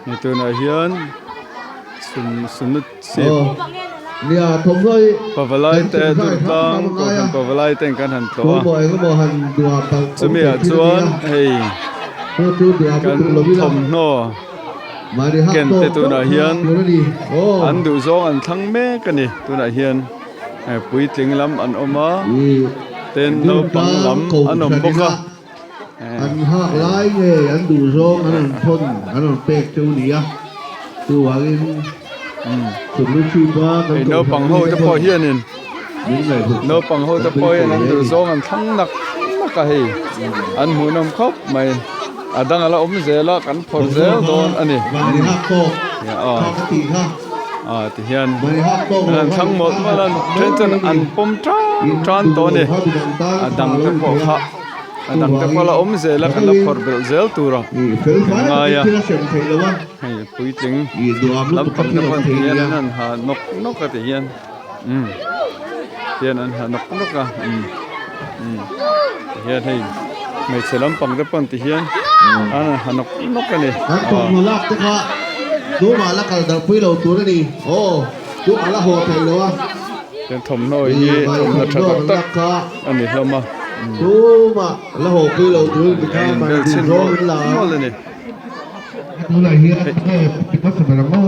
นี่ตัวน่ะเฮียนสุนุสิเนี่ยผมเลยปะวะไลแต่ตุลตังก็เป็นปะวะไลแต่งกันหันตัวบ่อยก็บ่หันดัวปังจะมีชวนเฮ้ยกันทมโนเก่งแต่ตัวน่ะเฮียนอันดูซองอันทั้งแม่กันนี่ตัวน่ะเฮียนปุ้ยถึงลำอันออกมาเต้นโนปังลำอันอมบกอันหักลายเงยอันดูซองอันทนอันเป็กเจ้าดีอ่ะตัวอินสุดลูกชีบ้าโนปังโฮจะพอเฮียนินโนปังโฮจะพอเฮียนันดูซองอันทั้งนักกะเฮอันหูนำครบไม่ดังอะไรอมเซลกันพอเซลโดนอันนี้หักโตตีค่ะที่เฮียนทั้งหมดว่าเราเช่นจนอันปมจานตัวนี้ดังแต่พอค่ะดังแต่พอเราอมเซลกันเราพอเบลเซลตัวเราง่ายให้ปุ้ยจริงลำพังนั้นที่เฮียนนั่นหานกที่เฮียนเฮียนนั่นหานกอ่ะเฮียนให้ไม่ใช่ลำพังแต่ปนที่เฮียนอันหานกกันนี่ตัวมาลักตะกะดูมาลักกันแต่ปุ้ยเราตัวนี้โอ้ดูอะไรโหดเลยวะเป็นถมน้อยยี่ถมนัดตักอันนี้เรามาดูมาแล้วโหปุ้ยเราตัวไปข้ามมาดูร้อนหลายเลยนี่ดูอะไรเฮียปิดพัดสมัยละมั้ง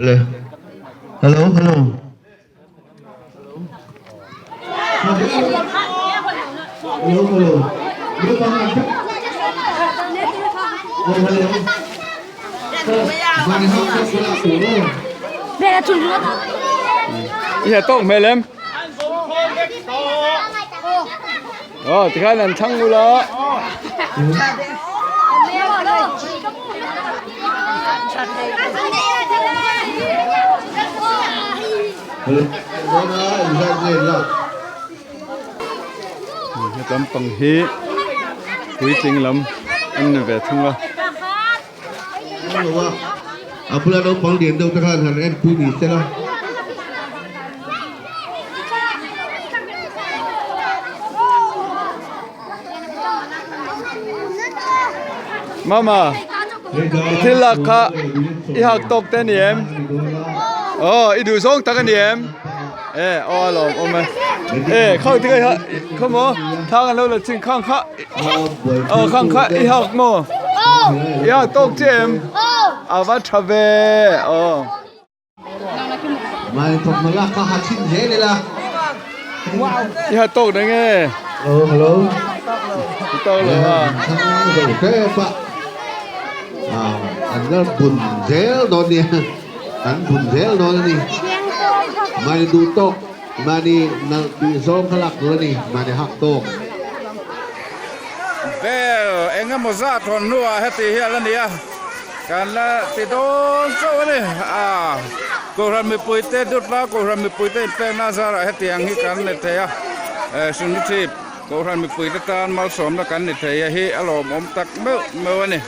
เลยฮัลโหลฮัลโหลอีเหตุแม่เล็มที่ข้านั่นช่างกูละลำปังฮีปุ้ยจริงลำอันนี้แบบทั้งละเอาเพื่อนเราฟังเดียนเดียวกันหันเอ็นปุ้ยดีใช่ไหมมาที่ลักค่ะอีหักตกแต่เนียมอีดูส่งตะกันเนียมหลงมาเข้าที่ไหนฮะเข้ามาทางกันแล้วเลยจึงข้างข้าข้างข้าอีหักมาอีหักตกเจมวัดทเวมาทำมาละก็หักชิ้นเยอะเลยล่ะอีหักตกได้ไงฮัลโหลตกเลยโอเคปะอันนั้นบุญเซลตอนนี้อันบุญเซลตอนนี้มาดูโต๊ะมานี่นั่งดูซ้อมขลักเลยนี่มาในหักโต๊ะเอ็งก็มาซาทนนัวให้ตีเฮียแล้วเนี่ยการละติดโดนโซ่นี่กูทำมีปุ๋ยเต้ดุดละกูทำมีปุ๋ยเต้แป้งน่าซาให้ตีอย่างนี้กันเนี่ยเทียสุนิทิพกูทำมีปุ๋ยตานมาสมแล้วกันเนี่ยเทียให้อารมณ์อมตักเมื่อวันนี้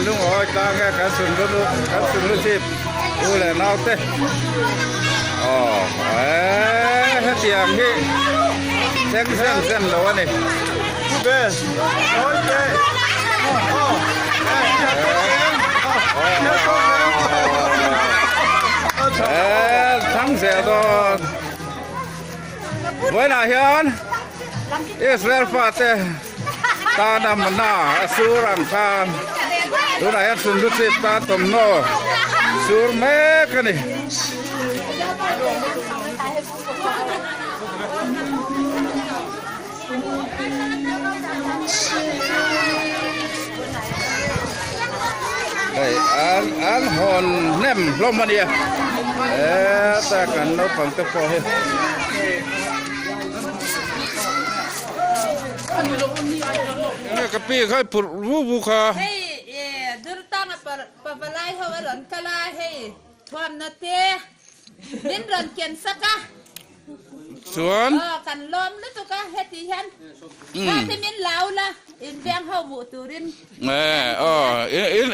ลุงอ๋อยตาแกกันสุนลุทิพดูแลนอกเต้ให้เตียงที่เส้นแล้วนี่เบสโอเคทั้งเสียตัวไว้หน้าเฮียนอิสราเอลฟาเตตาดำมันหน้าสุรันทานดูไหนสุนทรตาตมโนสุรเมฆนี่ an hòn nem lom mà đi ta cần nó bằng tập phò hết cái pi khai phụt vu kha dur tang pa balai ho ron kala hey thom na te min ron ken saka chuan kan lom lu tu ka heti han ta te min lau la in bang ho bu turin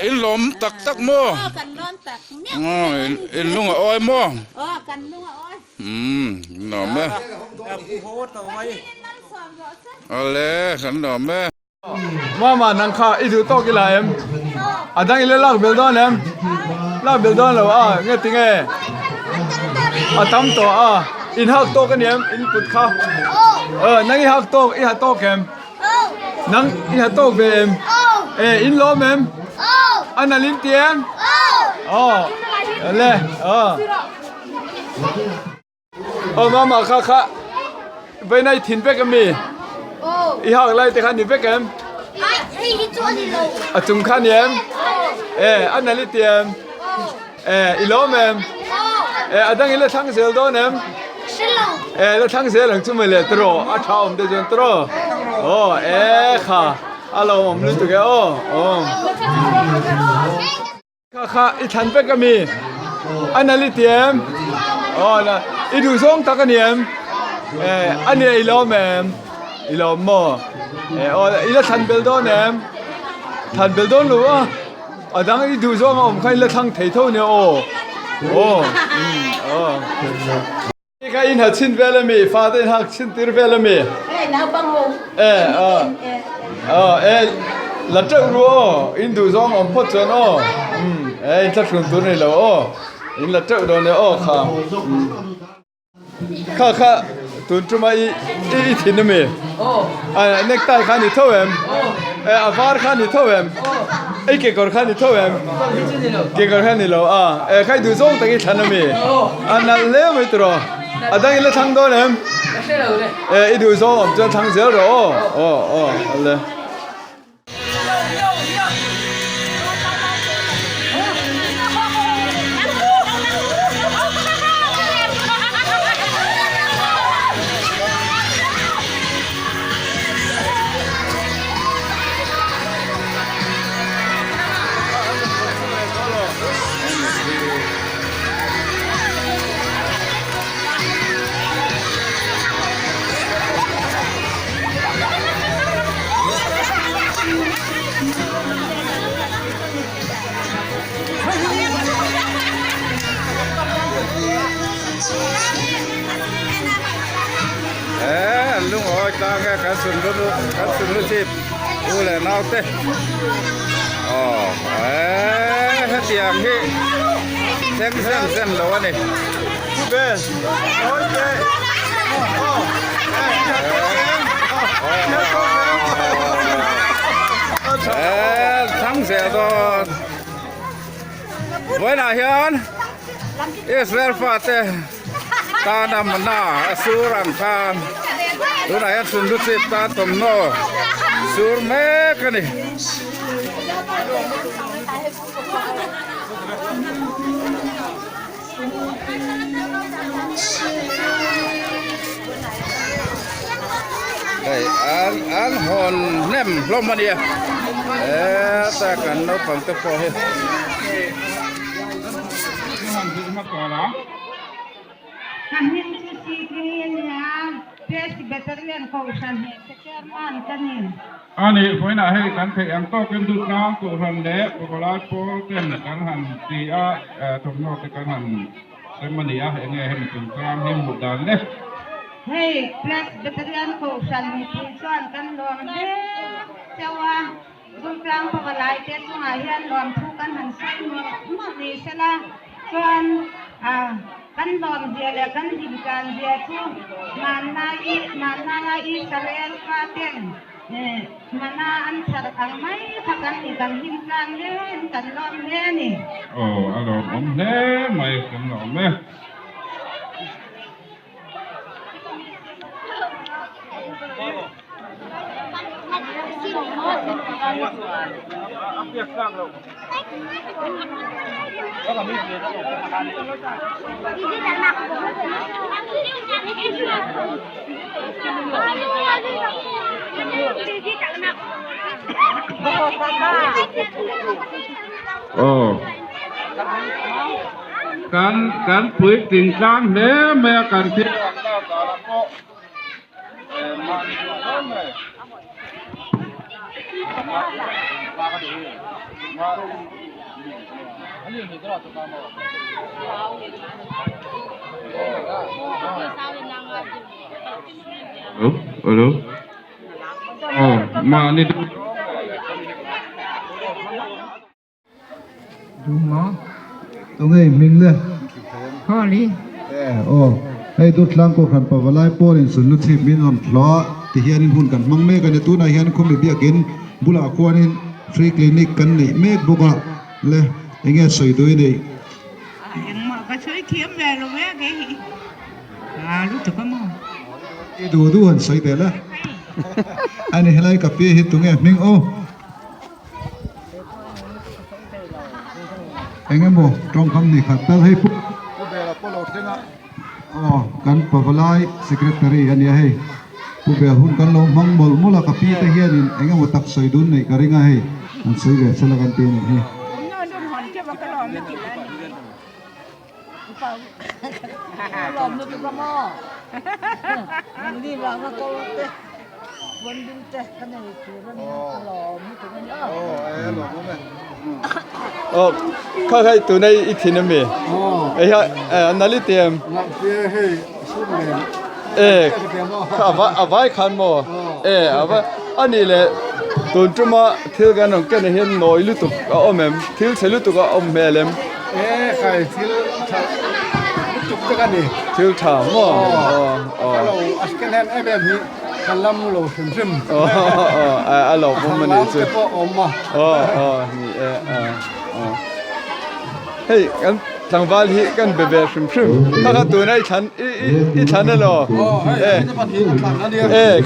in lom tak mo kan lom tak in lung oi mo kan lung oi nọ mẹ ale khẩn nọ mẹ mà năng kha ít thứ to cái là em đang ile lắc bel don em lắc bel don là nghe tiếng nghe tắm to in học to cái em in put kha năng in học to kem năng in học to về em in lom em anh là linh tiền lên mà kha bên này thìn về cái miอีหอกอะไรแต่ขันนี่เป๊กเอ็มจุงขันเอ็มอันนั้นลิเตียมอีล้อมเอ็มดังอีเล่ทั้งเซลโดนเอ็มเล่ทั้งเซลหลังจุ่มเลยตรออาท้าผมเดินตรอค่ะอารมณ์ผมรู้ตัวแกค่ะอีทันเป๊กก็มีอันนั้นลิเตียมนะอีดูส่งตะกันเอ็มอันนี้อีล้อมเอ็มอีหลอมม่อีละทันเบลดอนเอ็มทันเบลดอนหรือว่าดังอีดูซ่องใครละทั้งเทโทเนี่ยนี่ใครอินหัดชินเวลมีฟาดอินหัดชินติรเวลมีน้าบังหงละเจ้ารู้อินดูซ่องพอจนอินทัดคุณตัวนี่แล้วอินละเจ้าโดนเนี่ยค่ะตุนจุมาอีทินมีเน็กไตขันอีเท่าเอ็มฟาร์ขันอีเท่าเอ็มเกี่ยวกับขันอีเท่าเอ็มเกี่ยวกับขันอีแล้วใครดูส่งตะกี้ทันมีนั่นเลี้ยไม่ตรอดังอีเล่ทั้งโดนเอ็มอีดูส่งจะทั้งเสียหรอเลย lung oi ta cái kan sun lu sip u le nau te hết tiang hi sen lo ani best thắng sẽ to với nào hiền Israel phát ta nằm na asuran khan lúc này sun lu sip ta tom no sur me cái này an hòn nem lom mà đi ta cần nó bằng tập phò hết ani foi na he kan the ang to ken du na ko han de ko la po ken kan han ti a tom no te kan han semania he nge he kin kam he mudan le hey plus veteran ko san ni chuan kan lom de chawa dul klang pa balai te sunga hian lom thu kan han sai mo ni sela chuan kan lom dia le kan dim kan dia chu man na i sarel ka ten mana an sar ang mai thakan ni kan dim kan le kan lom le ni alom om le mai kan lom le โอ้การปุ๋ยติ่งกลางเด้แม่การที่Halo. Oh, ma ni Đúng đó. Tụi ngay mình lên. Ho li. Hey đốt lang cô khăn bảo lại po nên sân lút thịt mình hòn ló thì hiện in hun cần mang mê cái này tu này hiện không bị bịa kiến bula quan in free clinic cần này mê boga le anh nghe soi đôi này. Yang ma ka chơi kiếm về rồi mấy cái. Lúc tụi con mau. Cái đồ đồ hẳn soi thế là. Anh ấy lại cà phê hết tụi nghe mình anh em bộ trong không thì khát tới hay phút. Kan pawalai secretary ani hai pube hun kan lo mang mol mula ka pi ta hian in enga mo tak soi dun nei karinga hai an soi ge sala kan te ni hiข้าใครตัวในอีกทีนึงมีไอ้ฮะนั่นลิเตียมข้าว่าเอาไว้คันโมเอาไว้อันนี้แหละตัวจุมาเที่ยวกันน้องแกเนี่ยเห็นน้อยลุตุกเอาแม่เที่ยวเสร็จลุตุกเอาแม่เล็มใครที่จุกกันนี่เที่ยวถามว่าเราอัสกันแทนไอ้แบบนี้กันล้ำเราซึมเราพวกมันนี่สิก็อมมานี่เฮ้ยกันทางบ้านที่กันเบะซึมถ้าตัวไหนฉันอีฉันน่ะหรอ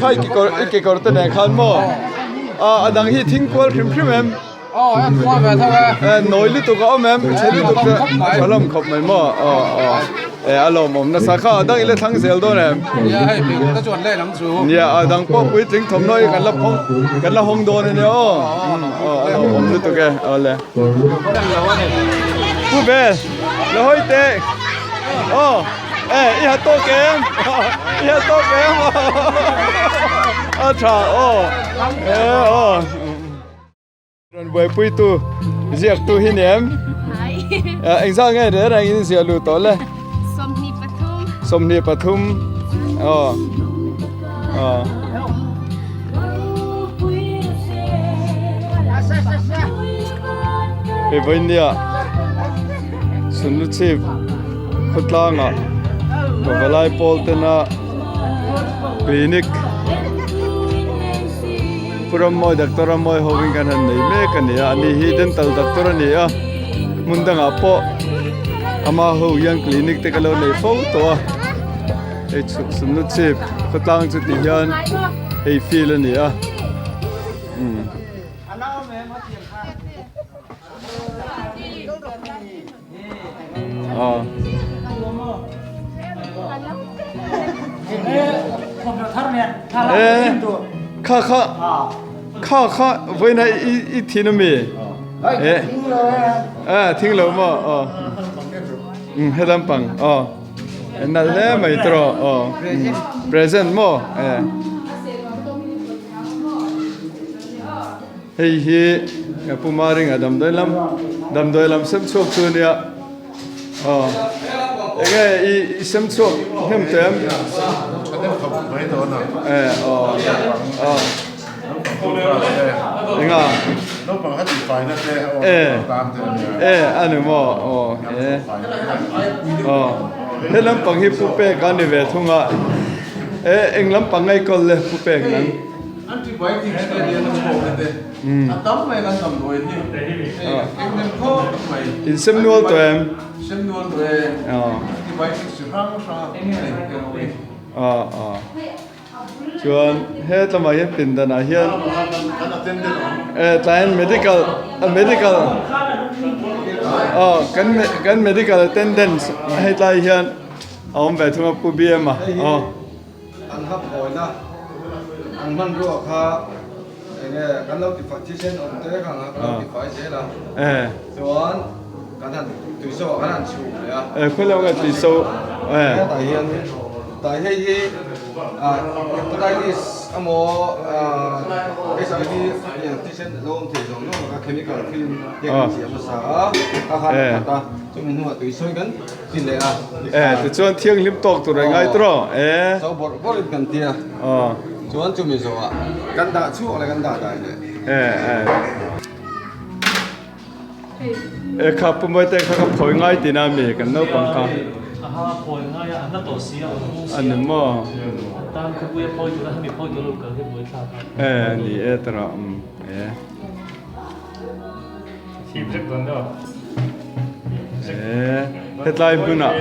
ข้าอีกกอร์ตัวไหนขันโมดังที่ทิ้งกวลซึมเอ็มว่าแบบเท่าไหร่น้อยลิตุกเอาแม่ใช้ลิตุกฉลามขบไม่หม้ออารมณ์ผมนะสักข้าดังอีเล่ทั้งเซลตัวเนี่ยให้เป็นกระจวนเล่น้ำสูเนี่ยดังป๊อกวิ่งถึงถมน้อยกันละห้องโดนเนี่ยอารมณ์ผมลิตุกเลยผู้เบสแล้วห้อยเตะอีฮัตโตเกมชาRồi với bụi tu, giặc tu hi ném. Anh sao nghe đấy anh giặc lù tối lên. Somni Pathum. Cái vấn đề xuân lụt xịp khut lang à, và lại Paul tên là clinic. Puram mo doktor mo hoving kan han nei me kan ya ani hidden tal doktor ni a mundang apo ama ho yang clinic te kalo nei fo to e sunu chip khotang chu ti hian ei feel ani aข้าไว้ในอีทีนมีทิ้งเลยมั้งให้ลำปังนั่นแหละไม่ตรอpresent มั้งเฮ้ยผู้มาริงดำโดยลำเสมชกตัวเนี่ยไงอีเสมชกเห็นเต็มยังไงน้องปังเขาติดไฟนั่นแหละตามอันนี้มั้งเฮ้ยลำปังฮิปปุเป้กันนี่เวทุงอ่ะเอ็งลำปังไงก็เลยปุเป้นั้นอันที่ไว้ที่ให้เรียนน้ำโขงนั่นเองตั้มไม่กันตั้มด้วยที่เอ็งเงินโคตรไม่อินเซมนัวตัวเองที่ไว้ที่สุดร่างชาเอ็งเนี่ยเกี่ยวกับชวนเฮ้ยทำไมยังเป็นแต่ไหนเฮียนแต่ medical กัน medical attendance ให้ไล่เฮียนเอาแบบทุ่งปูเบียมาอันฮับโอยนะอันมันรัวค่ะเนี่ยกันเราติดไฟที่เส้นอันเตะกันนะเราติดไฟเสียละส่วนกันนั่นตุยโซ่กันนั่นชูเลยอ่ะเพื่อเราก็ติดโซแต่เฮียนแต่เฮียก็ได้ที่อโมไอ้สายที่อย่างที่เส้นลงที่ตรงนู้นก็เคมีคอลฟิล์มเด็กเสียภาษาอาหารต่างๆจนหัวตุยโซ่กันกินเลยอ่ะแต่ชวนเที่ยงลิมตกตัวไงตัวโซ่บริกันเตี้ยส่วนจุ่มโซ่กันด่าชูอะไรกันด่าได้เลยครับผมไม่แต่เขาพอยง่ายตีน้ำมีกันเนาะปังคับพอยง่ายนั่นตัวเสียอันนี้มั่วตามคือพอยอยู่แล้วมีพอยอยู่ลูกเกิดที่มวยครับนี่ตระทีมเล็กตัวเนาะเฮ็ดไรบุญอ่ะ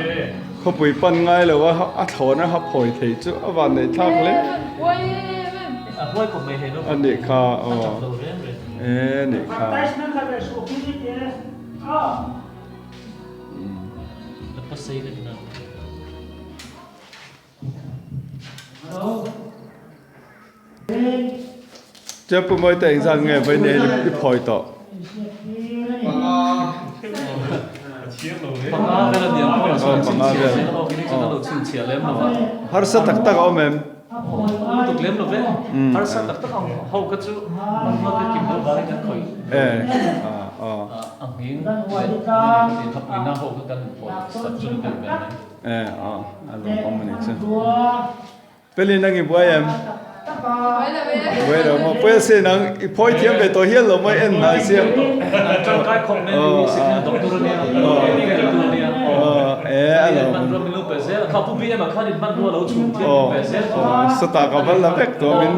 เขาปุยปั้นง่ายเลยว่าอัดโถนะครับพอยเทจุวันในทักเลยพอยผมไม่เห็นอันนี้ค่ะนี่ค่ะแล้วก็ซีเลยนะจะปุ่มไว้แต่งสังเงไปเนี่ยพี่พอยต่อปังอาเวลาเดียวก็ชินเชียร์แล้วเราคิดว่าเราชินเชียร์เล่มหนึ่งฮาร์สัตตักเอาแม่ตุกเล่มหนึ่งเลยฮาร์สัตตักเขาก็จะมันก็กินด้วยกันค่อยอันนี้ทับวินาเขาก็กันพอสัตว์จุดกันแบบนั้นอันนี้ผมมันเองเป็นยังไงบ้างเว้ยเราเพื่อเสียนังพอยเทียมไปตัวเฮียเราไม่เอ็นนะเสียจังการคอมเมนต์สิ่งนั้นต้องดูเนี่ยนี่ก็ดูเนี่ยมันรวมเป็นรูปเป็นเส้นเขาพูดbienมาข้าดิมันรัวเราชุ่มเทียมเป็นเส้นสตาร์กับว่าเราเวกตัวมัน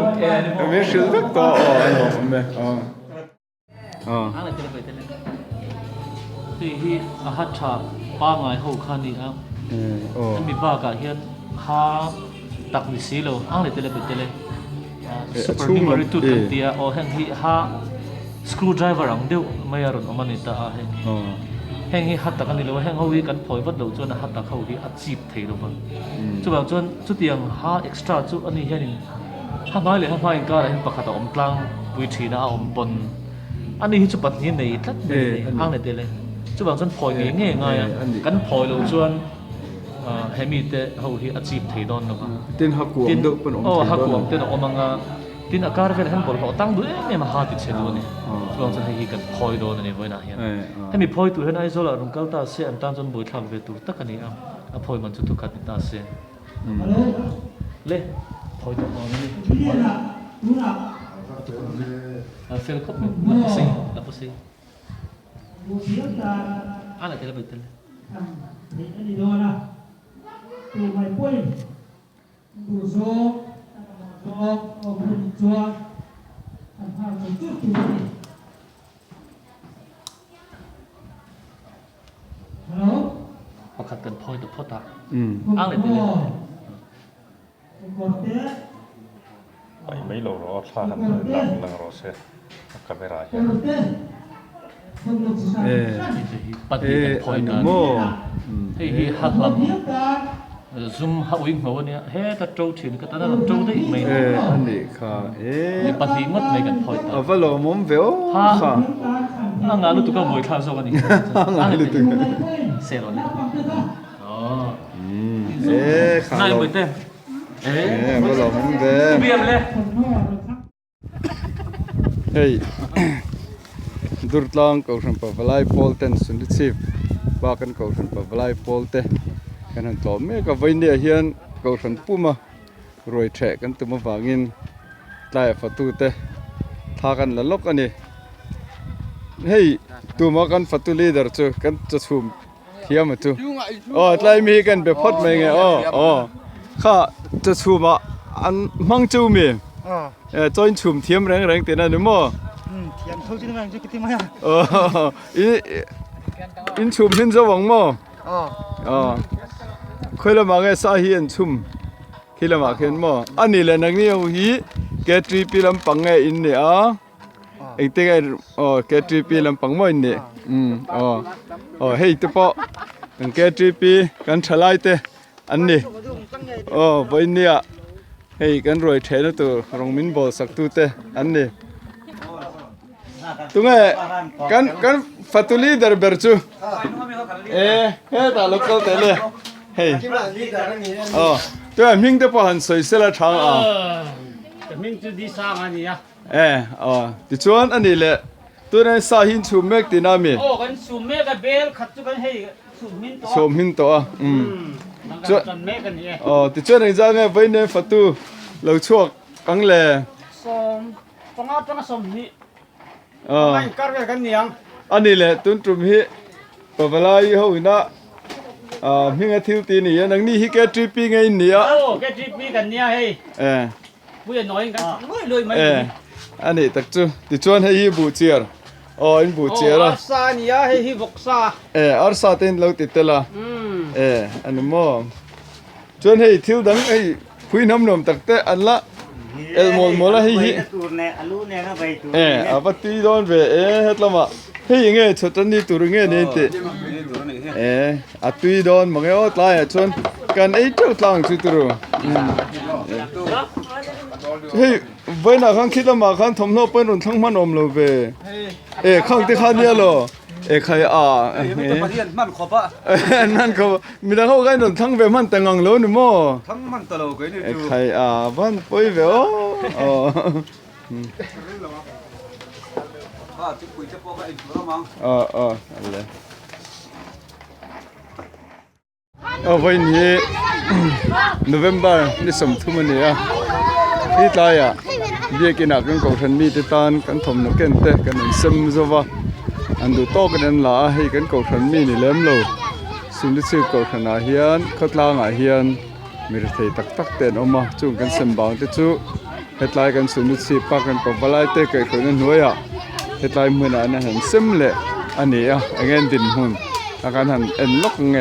ชื่อเวกตัวอะไรจะไปเท่านั้นที่อาหารชาป้าไงเขาข้านี่ครับมีบ้ากะเฮียนหาตักวิสีเราอะไรจะไปเท่านั้นsuper memory tu dia oh heng hi ha screwdriver ang deu mayaron amanita a heng hi hat takan lo heng howi kan phoi wat lo chuan hat tak ho hi a chip thei lo ba chu ba chuan chu tiang ha extra chu ani hianin ha mai le ha mai ka hin pakhat om tlang pui thina a om pon ani hi chu pat ni nei tlat ang le tele chu ba chuan phoi nge ngai kan phoi lo chuan hemi te ho hi achieve thei don no tin hakuam do pon om hakuam te no omanga tin akar vel han bol ho tang du me ma ha ti che do ne long chan hi kan phoi do ne voina hian hemi phoi tu han aizola rum kal ta se an tan chon boi thang ve tu takani a phoi man chu tu khat ta se le phoi do on ni a fel khop la posi ala te la betel đi đâu nào từ ngày cuối từ số buồn chua thành hàng một chút chút hello hoặc là cần phôi được phốt ta ăn để tiền mấy lỗ rõ xa hẳn lần rõ xe camera hiện thì hạt lắm zoom hậu in màu này hết ta trâu chuyện cái ta nó trâu đấy mày anh đi khá bắt đi mất mày cần phơi ta phải lo mồm véo khá anh ngã lúc tụi con mồi tham sao cái này ngã lúc tụi xe rồi khá này mày tên phải lo mồm véo biếm lên hey durtlang ko ram pa valai polten sundichip ba kan ko ram pa valai polte kan han to me ka vaine hian ko ran puma roi the kan tuma wangin tlai fatu te tha kan la lok ani hey tuma kan fatu leader chu kan chu chum thiam chu tlai mi kan be phot mai nge kha chu chuma an mang chu mi join chum thiam reng reng te na ni mo thiam thâu chứ nó chứ cái tim à in chum hin zo wang mo khoi la ma ge sa hi en chum khi la ma khen mo ani le nang ni hi ke tri pi lam pang nge in ne a eng te ke ke tri pi lam pang mo in ne เฮ้ยตัวปอกันแกจีปีกันฉลายเตอันนี้วันนี้เฮ้ยกันรวยเทนตัวรองมินบอลสักตัวเตอันนี้ตรงกันฟัตุลีเดอร์เบอร์จูเฮ้ยตาลูกเขาเตะเลยเฮ้ยตัวมิงตัวปอหันสวยเสียละทางมิงจะดีสร้างอันนี้ที่ชวนอันนี้แหละตัวนั้นสาหินชูเมกตีนามีกันชูเมกเบลขัดจุกันให้ชูมินตัวชูมินตัวกันเมกันนี่ที่ชวนในจ้างไงไว้ในฟัตุเราช่วงกังเลส่งฟังเอาจังส่งนี่ไม่การกันนี่ยังอันนี้แหละตุนตรุมฮิปะเวลาอยู่หัวหน้ามิงอาทิตย์ตีนี่นังนี่ฮิแกทริปปี้ไงเนี่ยแกทริปปี้กันเนี่ยเฮ้ผู้ใหญ่น้อยกันเลยไหมอันนี้ตักจูที่ชวนให้ฮิบูเชียร์อินบูเชียร์ซานี่ให้ฮิบกซาอาร์ซาเต็นเราติดตละอันนี้มั่วชวนให้ทิวดังให้คุยน้ำนมตักเตะอันละมอลให้ฮิปัตตีโดนเวเฮ็ดละมาเฮ้ยยังไงชดนี้ตัวเงี้ยนี่ติอัตตีโดนมังเอ๋อตายชวนกันเจ้าตางจุดรู้เฮ้ยเวน่าขังคิดละมาขังทำโนเป็นรุ่นทั้งมันอมโลเวขังที่ขันเนี่ยโลใครมันขบนั่นเขามีแต่เขากันรุ่นทั้งเวมันแต่งังโลนี่มั้งทั้งมันตลกเลยนี่ใครบ้านป่วยเวจะคุยจะบอกกันอีกมั้งอะไรวันนี้โนเวมเบอร์นี่สมทุมันเนี่ยที่ตายเบียกินกันกองทันมีติดตานกันถมนกเก็นเตะกันซึมซะวะอันดูโตกันนั่นละให้กันกองทันมีนี่เล่มโลสุนิสิกองทันอาเฮียนขัดลางอาเฮียนมีรถไฟตักเต้นออกมาจุ่มกันซึมบางที่จุเฮ็ดลายกันสุนิสิปักกันปบลายเตะเกิดคนหัวเฮ็ดลายมือนั้นหันซึมเลยอันนี้เงินดินหุ่นอาการหันเอ็นล็อกไง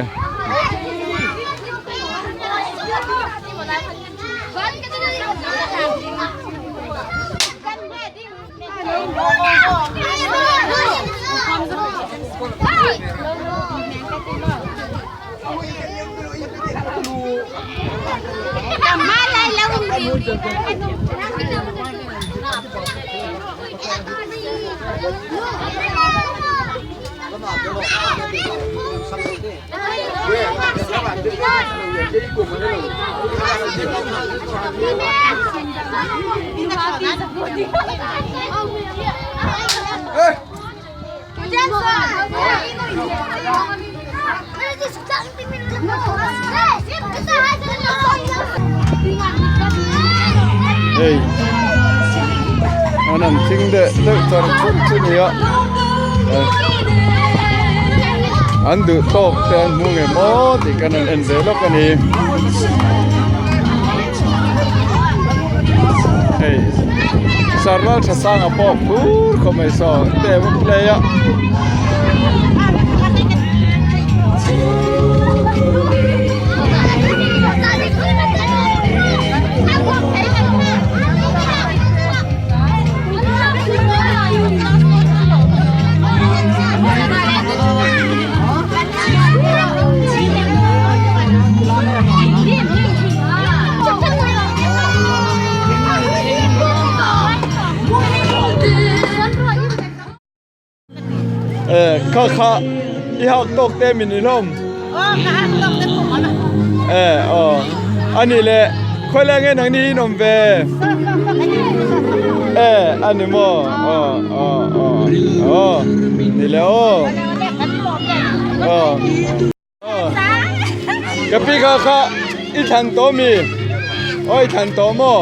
เฮ้ยอันนั้นจริงเด้อเลิกตอนชุดนี้อันดูโต๊ะเต็มมุ้งเอ็มอที่กันนั่นเอ็นเดล็อกกันนี่เฮ้ยสารวัตรสร้างapa pur kami so dewa playaข้าอีหักตกเต็มมินิลมอันนี้แหละค่อยแรงเงินทางนี้นมเวอันนี้มั้งนี่แหละกับพี่ข้าอีทันโตมีอีทันโตมั้ง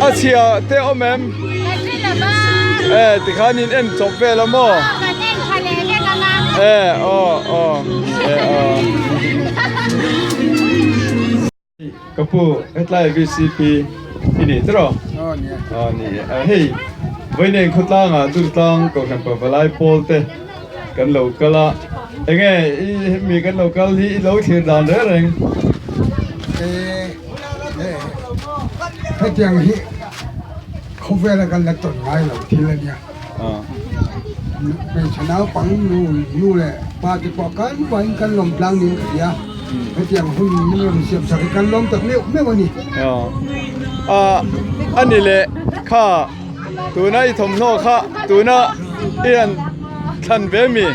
อาเชียเตอแมมติขานินเอ็นจบเวลามั้งกระปูเอ็ดไลน์ VCP ที่นี่ตรอนี่เฮ้ยวันนี้ขุดล่างดูดล่างก็กันไปไล่โพลเตกันโลกละยังไงมีกันโลกละที่เราเทียนดานเรื่องให้เตียงที่เขาเวลากันละต้นไม้เราทีละเนี่ย เป็นชนะปังนู่แหละปาจิปอกันวันกันลมพลังนี่เดียไอ้เจียงหุ่นนี่มันเสียบสักกันลมตักเลี้ยวไม่วันนี้อันนี้แหละข้าตัวนั้นทมโนข้าตัวนั้นเอียนทันเวมี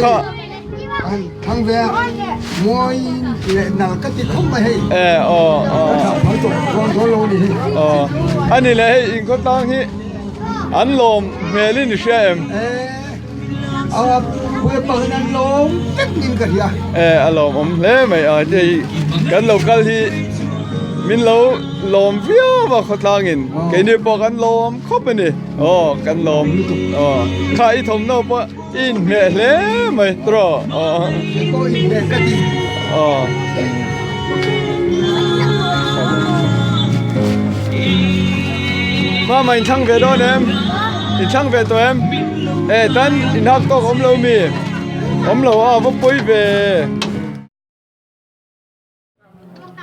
ข้าทั้งเวมวยเล่นนักก็ติดเข้ามาให้เขาจบก่อนเขาลงนี่อันนี้แหละอิงก็ตั้งที่อันลมเมลินเชมเอาเพื่อเปิดอันลมจักนินกันยาอันลมเลยไม่ที่กันเรากันที่มินเราลมเฟี้ยวมาขดทางอินแค่นี้พอกันลมครบไปนี่กันลมข้าอีทมโนปะอินเมเลยไม่ตรอก็อินเมกันดีมาไม่ช่างเวดอนเอ็มอินช่างเวตัวเอ็มตันอินฮักก็ผมเรามีผมเราว่าปุ้ยเว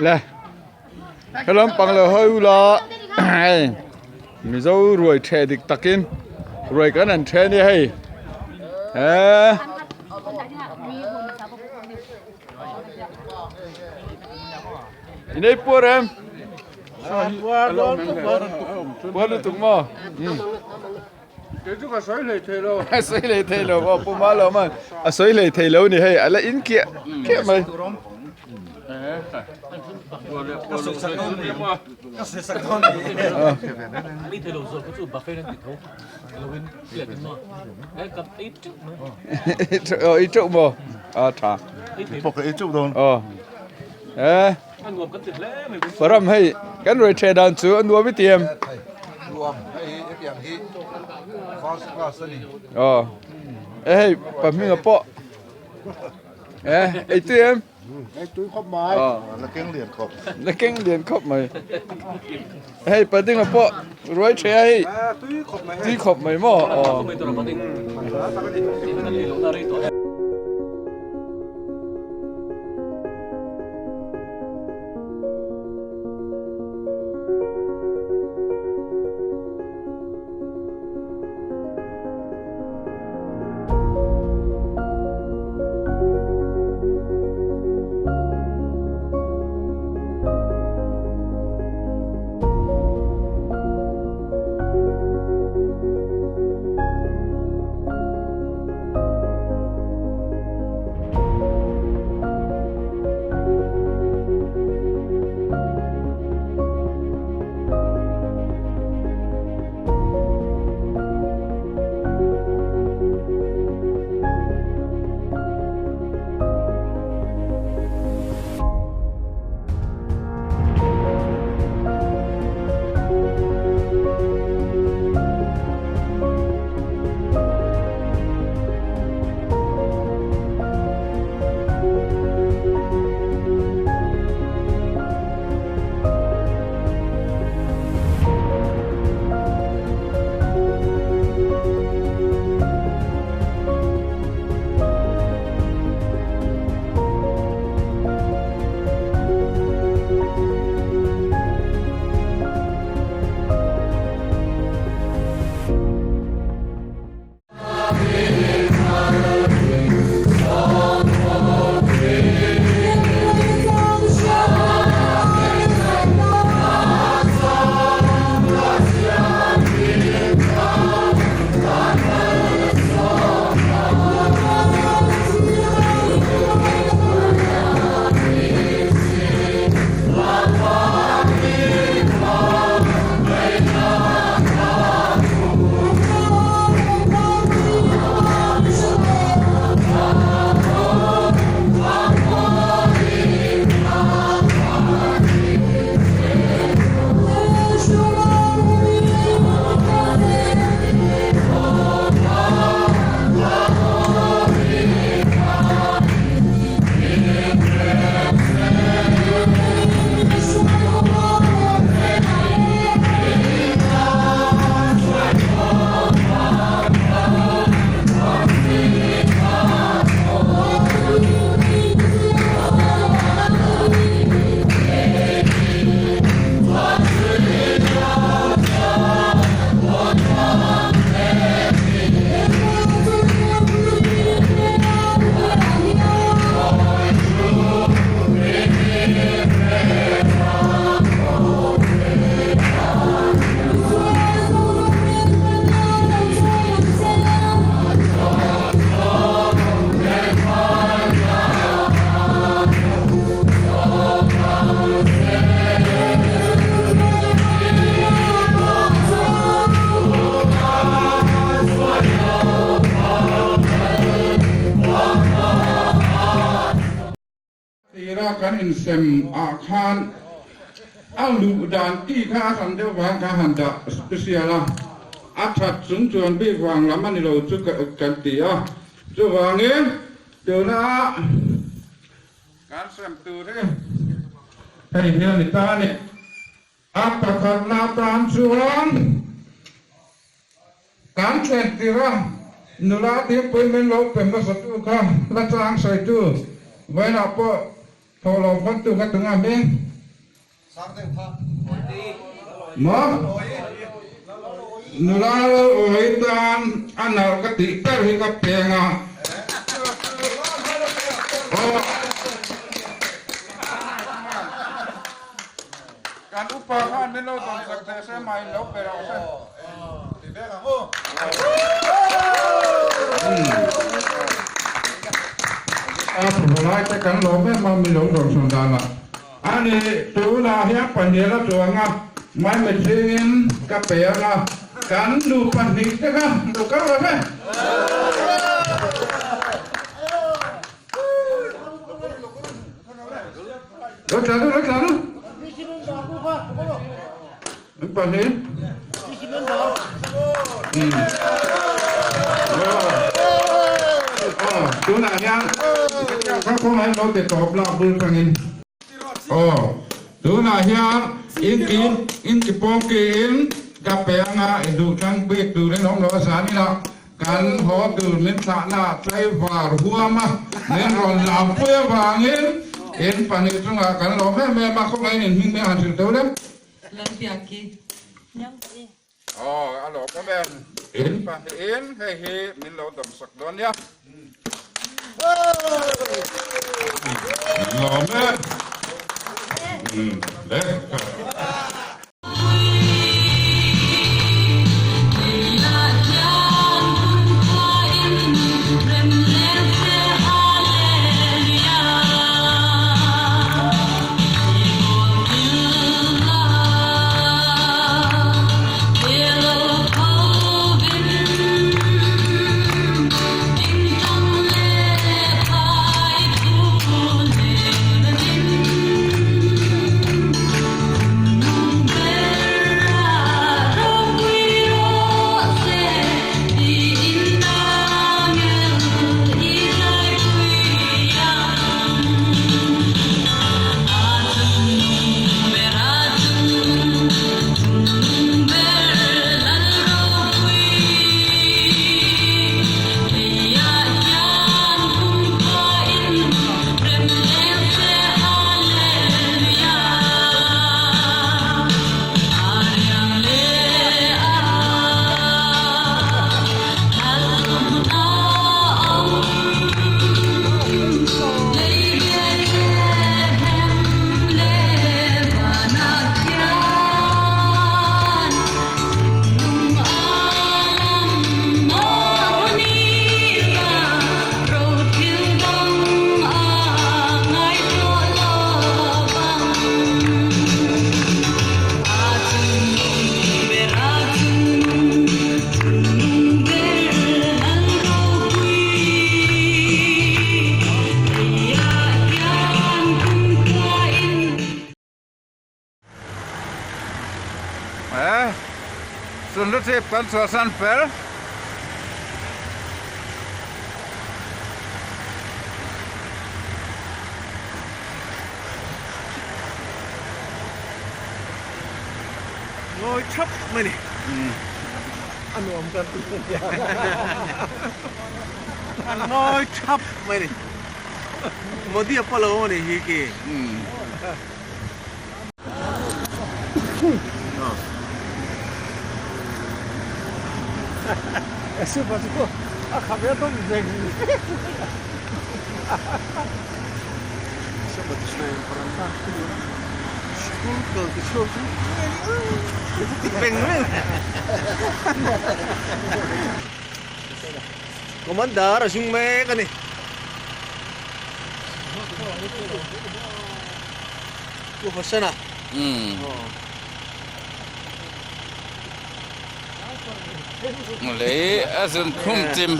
เลยขนมปังเราให้อุลามีเจ้ารวยเทดิกตักินรวยกันนั่นเทนี่ให้อินได้ปวดเอ็มปวดตุกมาเดี๋ยวจุกสวยเลยเทโลสวยเลยเทโลว่าปุ่มมาแล้วมันสวยเลยเทโลนี่ให้อะไรอินเกียไหมก็สุดสักต้นนี่ก็สุดสักต้นนี่นี่เธอรู้สึกก็สุดบัฟเฟ่ต์นั่นติดเขาเราเป็นเกลียดกันมั้งกับอีจุ๊บมั้งอีจุ๊บมั้งถ่าปกติอีจุ๊บโดนอันรวมกันติดแล้วไม่ปรำให้กันรวยเทดันซูอันรวมไม่เตรียมรวมไอ้อย่างที่ฟอสฟอสนี่ให้ปั๊มมีกระเปาะไอ้เตรียมไอ้ตุ้ยครบไม้แล้วเก่งเหรียญครบแล้วเก่งเหรียญครบไหมให้ปะติ้งกระเปาะรวยเทให้ตุ้ยครบไหมตุ้ยครบไหมมั่ว kan in sem a khan alu dan ki kha san deu wang ka han da special a that chung chuan bi wang lam ani lo chu kan ti a chu wang e tu na kan sem tu re hey hian ni ta ni a ta khat na tan chuan kan chen ti ra nula ti pui men lo pem ba sa tu kha la chang sai tu vai na po tholo phan tu ka tu nga ben sang te pha mo nula oi tan anal ka ti per hi ka pe nga kan upa kan men lo ton sak te se mai lo pe ra se ti be ka ho Mulai tekan lo memang minum dong sundana. Ani tu lah yang pandira tuanga mai mesin kapela kan lupa nih tekan luka apa? Lo cari. Apa nih? Tu nak yang các con anh nói để tóm lại bưng thằng in tu nak yang in cái bông kín cà phê ngà đủ trăng bệt đủ đến nóng đó sáng đi nào kan họ từ lên xã na trái vào hua mà nên rồi làm phơi vàng in pani trung à kan lo mẹ mà không ai nhìn mình ăn được đâu đấy lần việc kì alo các bạn in pani in hey mình lâu đầm sặc đón nhá lo mẹ đấy Sundu sip kan suasan pel. Ngồi chắp mày này. Ăn ômกันngồi chắp mày này. Một đi apa lo này hi ki. Esse básico acabei de dizer. Siapa tu selain perantau? School ke show tu? Tipeng ni. Komandar, asing me kan ni. Tu Hasan ah. lấy asun khum chim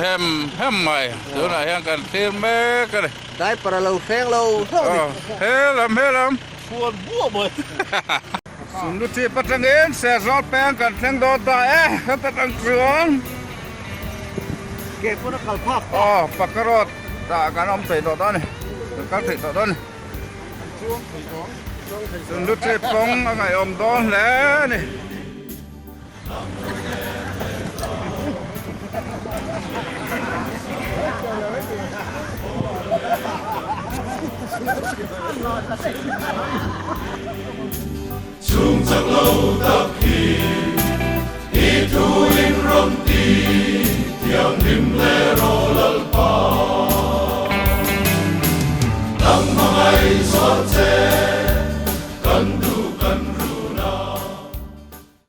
hem mày thứ này hang cần thêm mấy cái này Đấy, para lâu phèn lâu. hết lắm Buồn bua bồi. sum lúc thì bắt đầu sẽ rót bèn cần thêm đồ ta hết bắt đầu trường Kẹp nó khảo pháp. bắt cái rót ta cái ông thầy đồ đó này các thầy đồ đó này sum lúc thì phong ngày hôm đó lẽ này Chung giặc lâu tập hi thu in rom ti thiang nim le ro